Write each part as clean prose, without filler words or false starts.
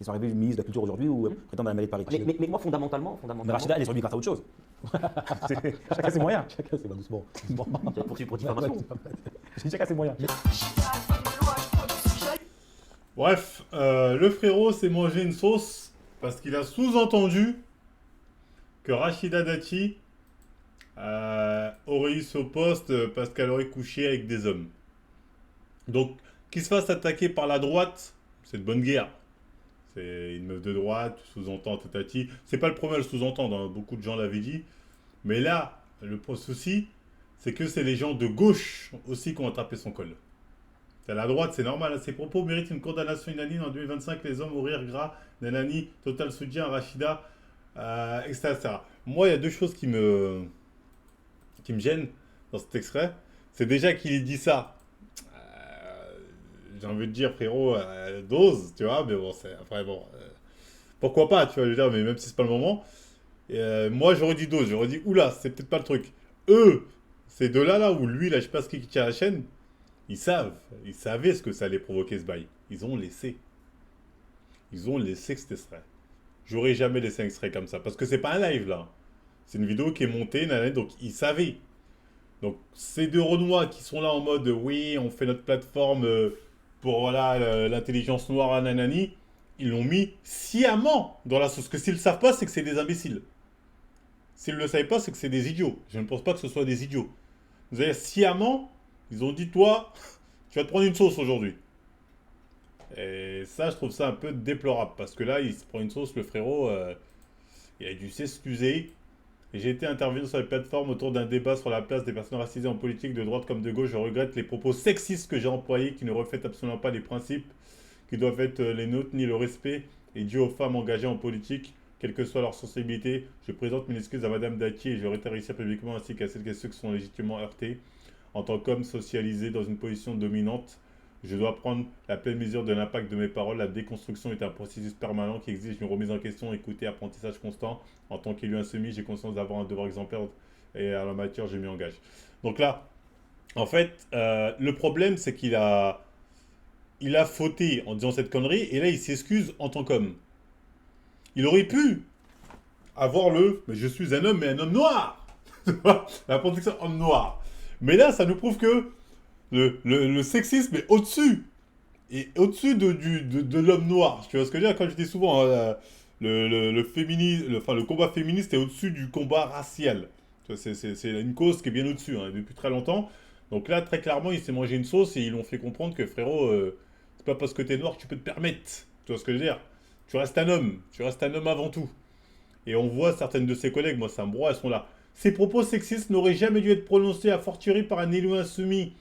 Ils sont arrivés ministre de la Culture aujourd'hui ou président de la mairie de Paris. Mais moi, fondamentalement. Mais Rachida, elle est survie grâce à autre chose. Chacun ses moyens. Chacun ses doucement. Pour diffamation. Chacun ses moyens. Bref, le frérot s'est mangé une sauce parce qu'il a sous-entendu que Rachida Dati aurait eu ce poste parce qu'elle aurait couché avec des hommes. Donc, qu'il se fasse attaquer par la droite, c'est de bonne guerre. C'est une meuf de droite, sous-entend Tati. C'est pas le premier à le sous-entendre, hein. Beaucoup de gens l'avaient dit. Mais là, le souci, c'est que c'est les gens de gauche aussi qui ont attrapé son col. C'est à la droite, c'est normal. Ces propos méritent une condamnation unanime. En 2025, les hommes au rire gras, nanani, total soutien à Rachida, etc. Moi, il y a deux choses qui me gênent dans cet extrait. C'est déjà qu'il ait dit ça. J'ai envie de dire, frérot, dose, tu vois, mais bon, c'est après, bon, pourquoi pas, tu vois, je veux dire, mais même si c'est pas le moment. Moi, j'aurais dit dose, j'aurais dit, oula, c'est peut-être pas le truc. Eux, ces deux-là, là, où lui, là, je sais pas ce qui tient la chaîne, ils savaient ce que ça allait provoquer ce bail. Ils ont laissé cet extrait. J'aurais jamais laissé un extrait comme ça, parce que c'est pas un live, là. C'est une vidéo qui est montée, nanana, donc ils savaient. Donc, ces deux Renois qui sont là en mode, oui, on fait notre plateforme pour voilà, l'intelligence noire à nanani, ils l'ont mis sciemment dans la sauce. Parce que s'ils ne le savent pas, c'est que c'est des imbéciles. S'ils ne le savent pas, c'est que c'est des idiots. Je ne pense pas que ce soit des idiots. Vous avez sciemment, ils ont dit, toi, tu vas te prendre une sauce aujourd'hui. Et ça, je trouve ça un peu déplorable. Parce que là, il se prend une sauce, le frérot, il a dû s'excuser. Et j'ai été intervenu sur les plateformes autour d'un débat sur la place des personnes racisées en politique, de droite comme de gauche. Je regrette les propos sexistes que j'ai employés, qui ne reflètent absolument pas les principes qui doivent être les nôtres, ni le respect est dû aux femmes engagées en politique, quelle que soit leur sensibilité. Je présente mes excuses à Madame Dati et je réitère ici publiquement ainsi qu'à celles et ceux qui sont légitimement heurtés. En tant qu'homme socialisé dans une position dominante, je dois prendre la pleine mesure de l'impact de mes paroles. La déconstruction est un processus permanent qui exige une remise en question, écoute et apprentissage constant. En tant qu'élu insoumis, j'ai conscience d'avoir un devoir exemplaire et à la matière, je m'y engage. Donc là, en fait, le problème, c'est qu'il a fauté en disant cette connerie et là, il s'excuse en tant qu'homme. Il aurait pu avoir mais je suis un homme, mais un homme noir. La protection homme noir. Mais là, ça nous prouve que le sexisme est au-dessus. Et au-dessus de l'homme noir. Tu vois ce que je veux dire? Quand je dis souvent, le combat féministe est au-dessus du combat racial. C'est une cause qui est bien au-dessus, hein, depuis très longtemps. Donc là, très clairement, il s'est mangé une sauce et ils l'ont fait comprendre que frérot, c'est pas parce que t'es noir que tu peux te permettre. Tu vois ce que je veux dire? Tu restes un homme. Tu restes un homme avant tout. Et on voit certaines de ses collègues, moi ça me broie, elles sont là. Ces propos sexistes n'auraient jamais dû être prononcés à fortiori par un élu insoumis.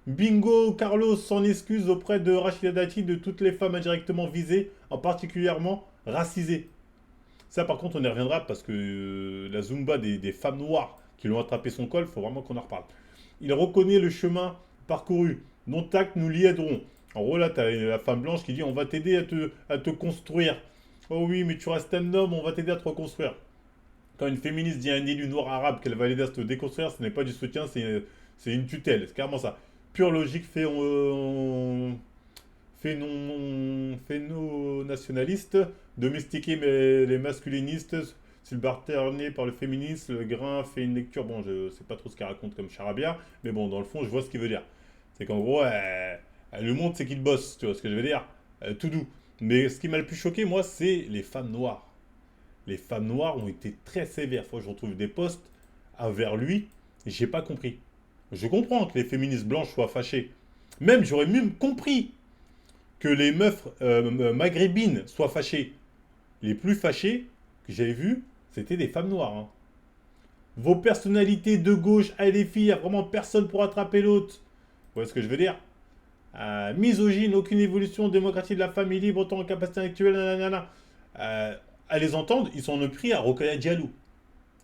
Bingo Carlos s'en excuse auprès de Rachida Dati de toutes les femmes indirectement visées, en particulièrement racisées. Ça par contre on y reviendra parce que la Zumba des femmes noires qui l'ont attrapé son col, il faut vraiment qu'on en reparle. Il reconnaît le chemin parcouru. Non tact, nous l'y aiderons. En gros là, tu as la femme blanche qui dit on va t'aider à te construire. Oh oui, mais tu restes un homme, on va t'aider à te reconstruire. Quand une féministe dit à un élu noir arabe qu'elle va l'aider à se déconstruire, ce n'est pas du soutien, c'est une tutelle. C'est carrément ça. Pure logique phéno-nationaliste, domestiquer les masculinistes, subalternés par le féminisme, le grain fait une lecture, bon je sais pas trop ce qu'elle raconte comme charabia, mais bon dans le fond je vois ce qu'il veut dire. C'est qu'en gros, elle lui montre c'est qu'il bosse, tu vois ce que je veux dire, tout doux. Mais ce qui m'a le plus choqué moi c'est les femmes noires. Les femmes noires ont été très sévères. Faut que je retrouve des posts envers lui, et j'ai pas compris. Je comprends que les féministes blanches soient fâchées. J'aurais même compris que les meufs maghrébines soient fâchées. Les plus fâchées que j'avais vues, c'était des femmes noires. Hein. Vos personnalités de gauche, les filles, il n'y a vraiment personne pour attraper l'autre. Vous voyez ce que je veux dire? Misogyne, aucune évolution, démocratie de la famille libre, autant en capacité intellectuelle, nanana. À les entendre, ils s'en ont pris à Rokhaya Diallo.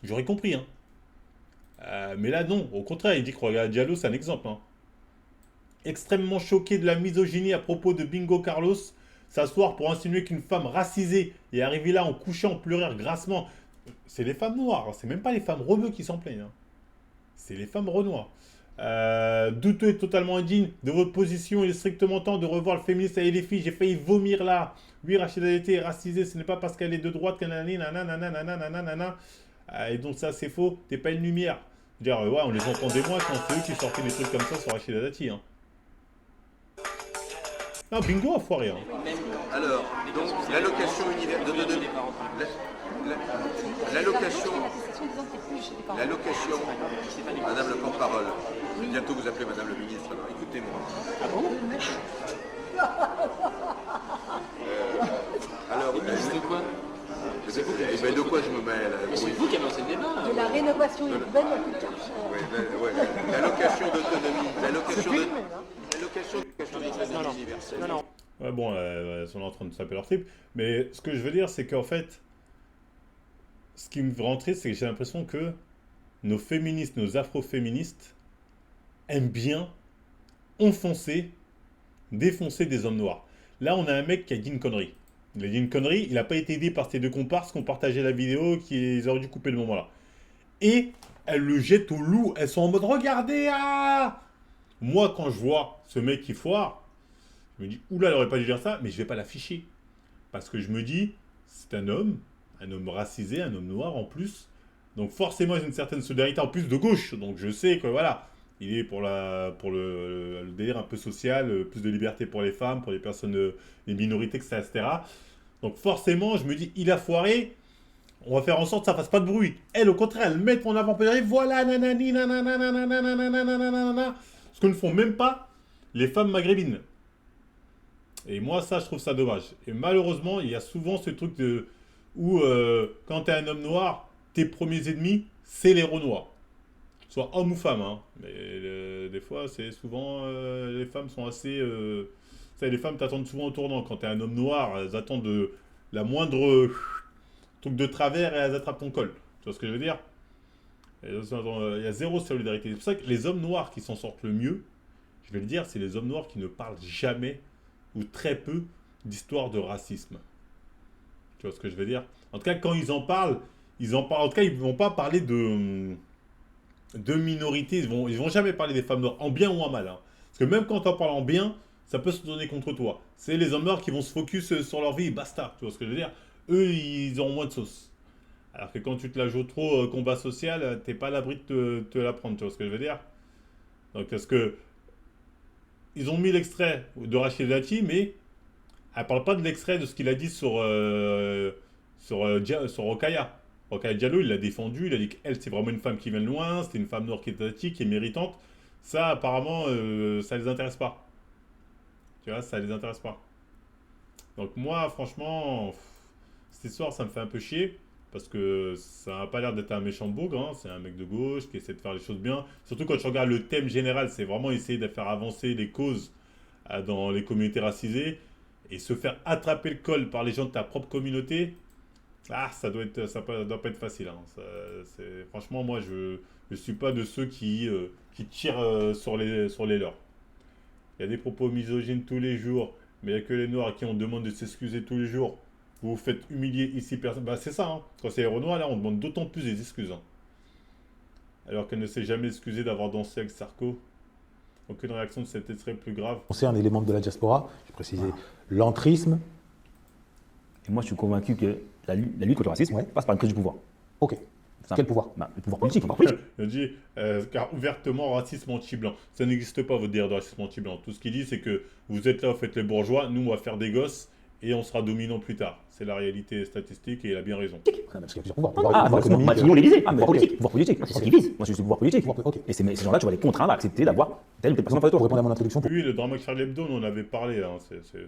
J'aurais compris, hein. Mais là, non. Au contraire, il dit que Rokhaya Diallo, c'est un exemple. Hein. Extrêmement choqué de la misogynie à propos de Bingo Carlos, s'asseoir pour insinuer qu'une femme racisée est arrivée là en couchant, pleurer grassement. C'est les femmes noires, hein. C'est même pas les femmes rebeux qui s'en plaignent. Hein. C'est les femmes renois. Douteux et totalement indigne de votre position. Il est strictement temps de revoir le féministe et les filles. J'ai failli vomir là. Oui, Rachida Dati est racisée. Ce n'est pas parce qu'elle est de droite qu'elle est nanana. Et donc ça, c'est faux. T'es pas une lumière. Je veux dire, ouais, on les entendait moins quand c'est eux qui sortaient des trucs comme ça sur Rachida Dati. Hein. Non, bingo, enfoiré. Hein. Alors, donc, l'allocation universelle. L'allocation, Madame le porte-parole. Je vais bientôt vous appeler Madame le ministre. Alors, écoutez-moi. Ah bon Alors, de quoi de quoi je me mêle là, Mais c'est vous qui avez lancé le débat. De la rénovation urbaine en tout cas. l'allocation d'autonomie. L'allocation Non. universelle. Non. Ouais, bon, elles sont là en train de taper leur trip. Mais ce que je veux dire, c'est qu'en fait, ce qui me fait rentrer, c'est que j'ai l'impression que nos féministes, nos afro-féministes, aiment bien enfoncer, défoncer des hommes noirs. Là, on a un mec qui a dit une connerie. Il a dit une connerie, il n'a pas été aidé par ces deux comparses qui ont partagé la vidéo, qui auraient dû couper le moment là. Et elles le jettent au loup, elles sont en mode « Regardez, ah !» Moi, quand je vois ce mec qui foire, je me dis « Oula, elle aurait pas dû dire ça, mais je vais pas l'afficher. » Parce que je me dis, c'est un homme racisé, un homme noir en plus. Donc forcément, il y a une certaine solidarité en plus de gauche. Donc je sais que voilà, il est pour le délire un peu social, plus de liberté pour les femmes, pour les personnes, les minorités, etc. Donc forcément, je me dis, il a foiré. On va faire en sorte que ça fasse pas de bruit. Elle, au contraire, elle met en avant, voilà, nanani, nanana. Ce que ne font même pas les femmes maghrébines. Et moi, ça, je trouve ça dommage. Et malheureusement, il y a souvent ce truc où, quand tu es un homme noir, tes premiers ennemis, c'est les Renois. Soit homme ou femme. Hein. Mais des fois, c'est souvent... les femmes sont assez... les femmes t'attendent souvent au tournant. Quand tu es un homme noir, elles attendent la moindre truc de travers et elles attrapent ton col. Tu vois ce que je veux dire? Il y a zéro solidarité. C'est pour ça que les hommes noirs qui s'en sortent le mieux, je vais le dire, c'est les hommes noirs qui ne parlent jamais ou très peu d'histoire de racisme. Tu vois ce que je veux dire? En tout cas, quand ils en parlent, en tout cas, ils ne vont pas parler de minorités, ils vont jamais parler des femmes noires, en bien ou en mal. Hein. Parce que même quand tu en parles en bien, ça peut se tourner contre toi. C'est les hommes noirs qui vont se focus sur leur vie et basta. Tu vois ce que je veux dire? Eux, ils auront moins de sauce. Alors que quand tu te la joues trop combat social, t'es pas à l'abri de te la prendre. Tu vois ce que je veux dire? Donc, parce que ils ont mis l'extrait de Rachida Dati, mais elle parle pas de l'extrait de ce qu'il a dit sur Rokhaya. Rokhaya Diallo, il l'a défendu, il a dit qu'elle, c'est vraiment une femme qui vient de loin, c'était une femme noire qui est étatique, qui est méritante. Ça, apparemment, ça les intéresse pas. Tu vois, ça les intéresse pas. Donc moi, franchement, cette histoire, ça me fait un peu chier. Parce que ça n'a pas l'air d'être un méchant bougre, hein. C'est un mec de gauche qui essaie de faire les choses bien. Surtout quand je regarde le thème général, c'est vraiment essayer de faire avancer les causes dans les communautés racisées. Et se faire attraper le col par les gens de ta propre communauté, ça doit pas être facile. Hein. Franchement, moi, je ne suis pas de ceux qui tirent sur les leurs. Il y a des propos misogynes tous les jours, mais il n'y a que les Noirs à qui on demande de s'excuser tous les jours. Vous vous faites humilier ici, personne. Bah, c'est ça, hein. Quand c'est les Renois, là, on demande d'autant plus des excuses. Hein. Alors qu'elle ne s'est jamais excusée d'avoir dansé avec Sarko. Aucune réaction de cet extrait plus grave. C'est un élément de la diaspora, j'ai précisé l'entrisme. Et moi, je suis convaincu que la lutte contre le racisme passe par une prise du pouvoir. Ok. Ça. Quel pouvoir? Le pouvoir politique. Il dit, car ouvertement racisme anti-blanc. Ça n'existe pas, votre délire de racisme anti-blanc. Tout ce qu'il dit, c'est que vous êtes là, vous faites les bourgeois, nous, on va faire des gosses et on sera dominant plus tard. C'est la réalité statistique et il a bien raison. Parce qu'il y a plusieurs pouvoirs. Sinon l'Élysée. Pouvoir Ok. politique. Pouvoir politique. C'est ce qu'il vise. Moi, je suis pouvoir politique. Ok. Et ces gens-là, tu vas les contraindre à accepter d'avoir telle ou telle personne. Pour répondre à mon introduction, Oui, le drame avec Charlie Hebdo, on en avait parlé. Hein.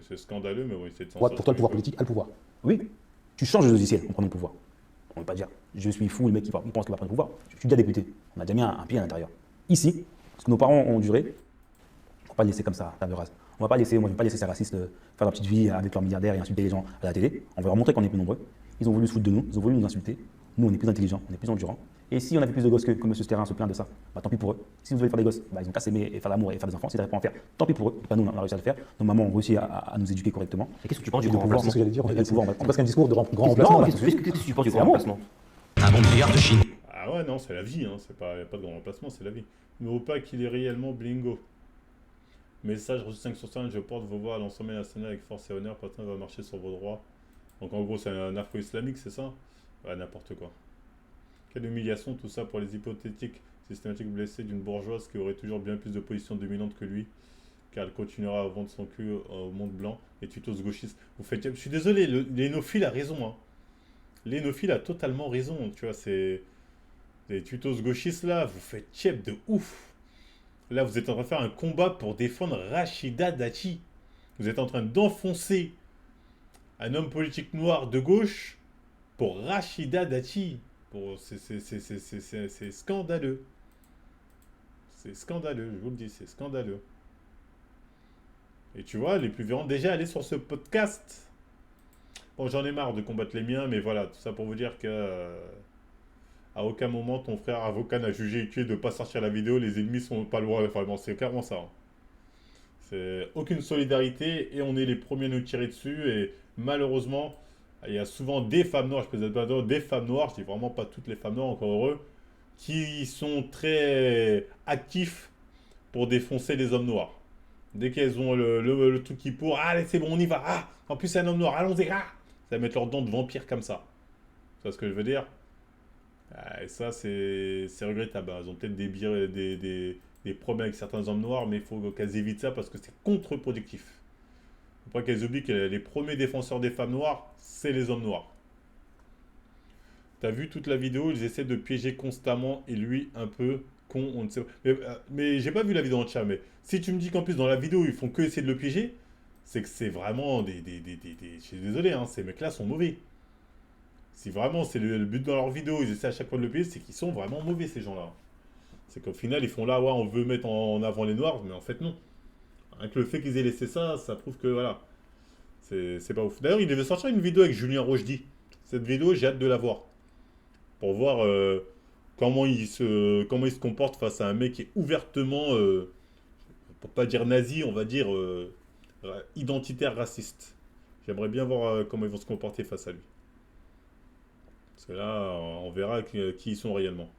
C'est scandaleux, mais oui, c'est de pour toi, le pouvoir politique a le pouvoir. Oui. Tu changes de logiciel en prenant le pouvoir. On ne va pas dire, je suis fou, le mec qui pense qu'il va prendre le pouvoir. Je suis déjà député. On a déjà mis un pied à l'intérieur. Ici, ce que nos parents ont duré, on ne va pas le laisser comme ça, table rase. Moi, je ne vais pas laisser ces racistes faire leur petite vie avec leurs milliardaires et insulter les gens à la télé. On va leur montrer qu'on est plus nombreux. Ils ont voulu se foutre de nous, ils ont voulu nous insulter. Nous, on est plus intelligents, on est plus endurants. Et si on avait plus de gosses que comme M. Sterrin se plaint de ça, bah, tant pis pour eux. Si vous voulez faire des gosses, bah, ils ont qu'à s'aimer et faire l'amour et faire des enfants. S'ils n'arrivent pas à en faire, tant pis pour eux. Pas nous, on a réussi à le faire. Nos mamans ont réussi à nous éduquer correctement. Et qu'est-ce que tu penses du Et de grand pouvoir, c'est ce que remplacement? j'allais dire. Le pouvoir, C'est presque un discours de grand remplacement. Non, là. qu'est-ce Qu'est-ce que tu penses du C'est grand l'amour. remplacement? Un monde meilleur de Chine. Ah ouais, non, c'est la vie. Hein. Il n'y a pas de grand remplacement, c'est la vie. Ne vaut pas qu'il est réellement blingo. Message reçu 5 sur 5, je porte vos voix à l'Assemblée nationale avec force et honneur, personne ne va marcher sur vos droits. Donc en gros, c'est un afro-islamique, c'est ça? Ouais, n'importe quoi. Quelle humiliation tout ça pour les hypothétiques systématiques blessés d'une bourgeoise qui aurait toujours bien plus de position dominante que lui, car elle continuera à vendre son cul au monde blanc et tutos gauchistes. Vous faites... Je suis désolé, l'énophile a raison. Hein. L'énophile a totalement raison, tu vois, c'est... Les tutos gauchistes là, vous faites tiep de ouf. Là, vous êtes en train de faire un combat pour défendre Rachida Dati. Vous êtes en train d'enfoncer un homme politique noir de gauche pour Rachida Dati. C'est scandaleux. C'est scandaleux, je vous le dis, c'est scandaleux. Et tu vois, les plus violents, déjà aller sur ce podcast. Bon, j'en ai marre de combattre les miens, mais voilà, tout ça pour vous dire que... à aucun moment, ton frère avocat n'a jugé utile de ne pas sortir la vidéo. Les ennemis sont pas loin. Enfin, bon, c'est clairement ça. Hein. C'est aucune solidarité et on est les premiers à nous tirer dessus. Et malheureusement, il y a souvent des femmes noires, je peux pas dire des femmes noires, je dis vraiment pas toutes les femmes noires, encore heureux, qui sont très actifs pour défoncer les hommes noirs. Dès qu'elles ont le truc qui pour, allez, c'est bon, on y va. Ah, en plus, c'est un homme noir, allons-y. Ah, ça va mettre leurs dents de vampire comme ça. Tu vois ce que je veux dire? Et ça, c'est regrettable. Elles ont peut-être des problèmes avec certains hommes noirs, mais il faut qu'elles évitent ça parce que c'est contre-productif. Il ne faut pas qu'elles oublient que les premiers défenseurs des femmes noires, c'est les hommes noirs. T'as vu toute la vidéo, ils essaient de piéger constamment et lui, un peu con, on ne sait pas. Mais j'ai pas vu la vidéo entière, mais si tu me dis qu'en plus dans la vidéo, ils font que essayer de le piéger, c'est que c'est vraiment je suis désolé, hein, ces mecs-là sont mauvais. Si vraiment c'est le but dans leur vidéo, ils essaient à chaque fois de le piéger, c'est qu'ils sont vraiment mauvais ces gens-là. C'est qu'au final, ils font là, ouais, on veut mettre en avant les noirs, mais en fait, non. Avec le fait qu'ils aient laissé ça, ça prouve que voilà. C'est pas ouf. D'ailleurs, il devait sortir une vidéo avec Julien Rochdy. Cette vidéo, j'ai hâte de la voir. Pour voir comment il se comporte face à un mec qui est ouvertement, pour pas dire nazi, on va dire identitaire raciste. J'aimerais bien voir comment ils vont se comporter face à lui. Parce que là, on verra qui ils sont réellement.